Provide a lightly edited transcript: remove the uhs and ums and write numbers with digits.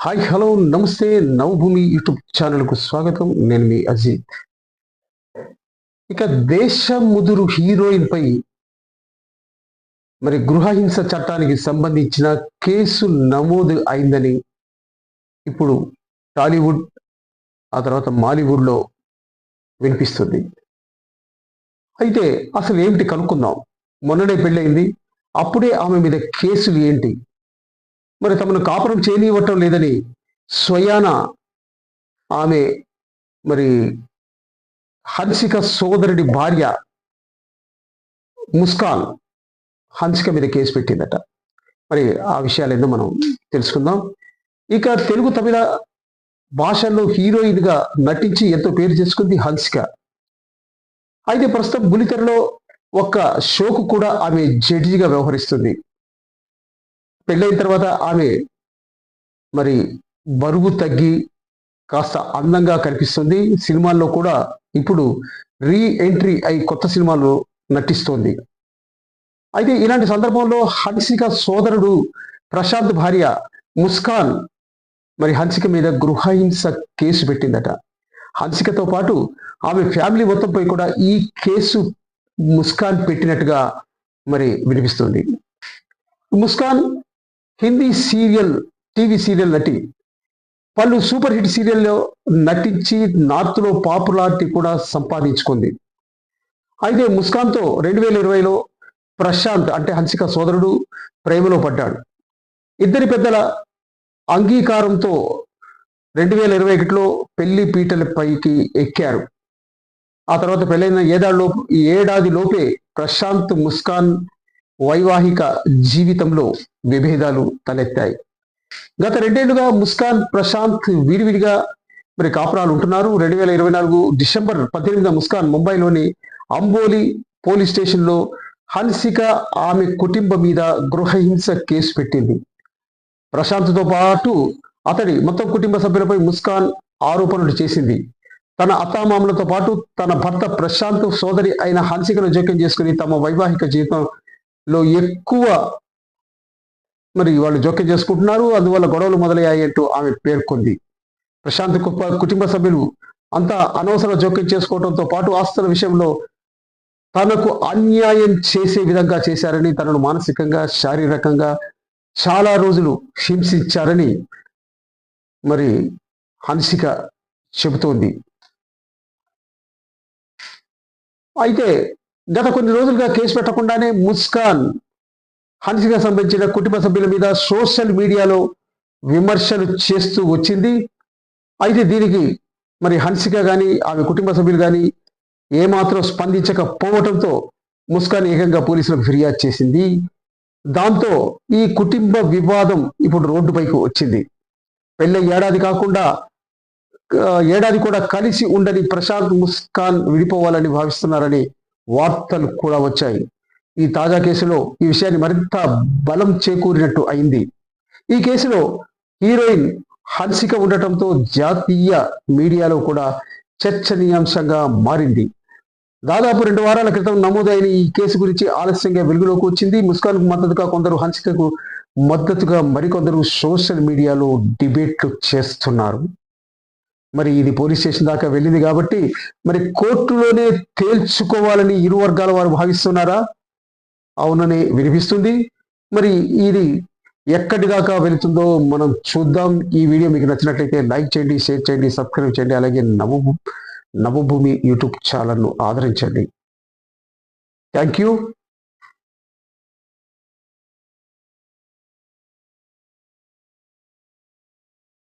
Hi hello నమస్తే Navabhoomi YouTube ఛానల్కు స్వాగతం. నేను మీ అజిత్. ఇక దేశ ముదురు హీరోయిన్ పై గృహహింస చట్టానికి సంబంధించిన కేసు నమోదు అయిందని ఇప్పుడు టాలీవుడ్ ఆ తర్వాత మాలీవుడ్లో వినిపిస్తుంది. అయితే అసలు ఏమిటి కనుక్కుందాం. మొన్ననే పెళ్ళయింది, అప్పుడే ఆమె మీద కేసులు ఏంటి? తమను కాపురం చేయనివ్వటం లేదని స్వయాన ఆమె మరి హన్సిక సోదరుడి భార్య ముస్కాన్ హన్సిక మీద కేసు పెట్టిందట. ఆ విషయాలేందో మనం తెలుసుకుందాం. ఇక తెలుగు తమిళ భాషల్లో హీరోయిన్ గా నటించి ఎంతో పేరు చేసుకుంది హన్సిక. అయితే ప్రస్తుతం బుల్లితెరలో ఒక షోకు కూడా ఆమె జడ్జిగా వ్యవహరిస్తుంది. పెళ్ళైన తర్వాత ఆమె బరువు తగ్గి కాస్త అందంగా కనిపిస్తుంది. సినిమాల్లో కూడా ఇప్పుడు రీ ఎంట్రీ అయి కొత్త సినిమాల్లో నటిస్తోంది. అయితే ఇలాంటి సందర్భంలో హన్సిక సోదరుడు ప్రశాంత్ భార్య ముస్కాన్ హన్సిక మీద గృహహింస కేసు పెట్టిందట. హన్సికతో పాటు ఆమె ఫ్యామిలీ మొత్తంపై కూడా ఈ కేసు ముస్కాన్ పెట్టినట్టుగా వినిపిస్తుంది. ముస్కాన్ హిందీ టీవీ సీరియల్ నటి. పలు సూపర్ హిట్ సీరియల్లో నటించి నార్త్లో పాపులారిటీ కూడా సంపాదించుకుంది. అయితే ముస్కాన్తో 2020లో ప్రశాంత్ అంటే హన్సిక సోదరుడు ప్రేమలో పడ్డాడు. ఇద్దరి పెద్దల అంగీకారంతో 2021లో పెళ్లి పీటలపైకి ఎక్కారు. ఆ తర్వాత పెళ్ళైన ఏడాది లోపే ప్రశాంత్ ముస్కాన్ వైవాహిక జీవితంలో విభేదాలు తలెత్తాయి. గత 2 ఏళ్లుగా ముస్కాన్ ప్రశాంత్ విడివిడిగా కాపురాలు ఉంటున్నారు. 2024 డిసెంబర్ 18న ముస్కాన్ ముంబైలోని అంబోలి పోలీస్ స్టేషన్లో హన్సిక ఆమె కుటుంబం మీద గృహహింస కేసు పెట్టింది. ప్రశాంత్తో పాటు అతడి మొత్తం కుటుంబ సభ్యులపై ముస్కాన్ ఆరోపణలు చేసింది. తన అత్తామామలతో పాటు తన భర్త ప్రశాంత్ సోదరి అయిన హన్సికను జోక్యం చేసుకుని తమ వైవాహిక జీవితంలో ఎక్కువ వాళ్ళు జోక్యం చేసుకుంటున్నారు, అందువల్ల గొడవలు మొదలయ్యాయి అంటూ ఆమె పేర్కొంది. ప్రశాంత్ కుటుంబ సభ్యులు అంతా అనవసర జోక్యం చేసుకోవడంతో పాటు ఆస్తుల విషయంలో తనకు అన్యాయం చేసే విధంగా చేశారని, తనను మానసికంగా శారీరకంగా చాలా రోజులు హింసించారని హన్సిక చెబుతోంది. అయితే గత కొన్ని రోజులుగా కేసు పెట్టకుండానే ముస్కాన్ హన్సిక సంబంధించిన కుటుంబ సభ్యుల మీద సోషల్ మీడియాలో విమర్శలు చేస్తూ వచ్చింది. అయితే దీనికి హన్సిక కానీ ఆమె కుటుంబ సభ్యులు కానీ ఏమాత్రం స్పందించకపోవడంతో ముస్కాన్ ఏకంగా పోలీసులకు ఫిర్యాదు చేసింది. దాంతో ఈ కుటుంబ వివాదం ఇప్పుడు రోడ్డుపైకి వచ్చింది. పెళ్ళై ఏడాది కూడా కలిసి ఉండని ప్రశాంత్ ముస్కాన్ విడిపోవాలని భావిస్తున్నారని వార్తలు కూడా వచ్చాయి. ఈ తాజా కేసులో ఈ విషయాన్ని మరింత బలం చేకూరినట్టు అయింది. ఈ కేసులో హీరోయిన్ హన్సిక ఉండటంతో జాతీయ మీడియాలో కూడా చర్చనీయాంశంగా మారింది. దాదాపు 2 వారాల క్రితం నమోదైన ఈ కేసు గురించి ఆలస్యంగా వెలుగులోకి వచ్చింది. ముస్కాన్కు మద్దతుగా కొందరు, హన్సికకు మద్దతుగా మరికొందరు సోషల్ మీడియాలో డిబేట్లు చేస్తున్నారు. ఇది పోలీస్ స్టేషన్ దాకా వెళ్ళింది కాబట్టి కోర్టులోనే తేల్చుకోవాలని ఇరు వర్గాల వారు భావిస్తున్నారా? అవునని వినిపిస్తుంది. ఇది ఎక్కడి దాకా వెళుతుందో మనం చూద్దాం. ఈ వీడియో మీకు నచ్చినట్లయితే లైక్ చేయండి, షేర్ చేయండి, సబ్స్క్రైబ్ చేయండి. అలాగే నవభూమి యూట్యూబ్ ఛానల్ను ఆదరించండి. Thank you.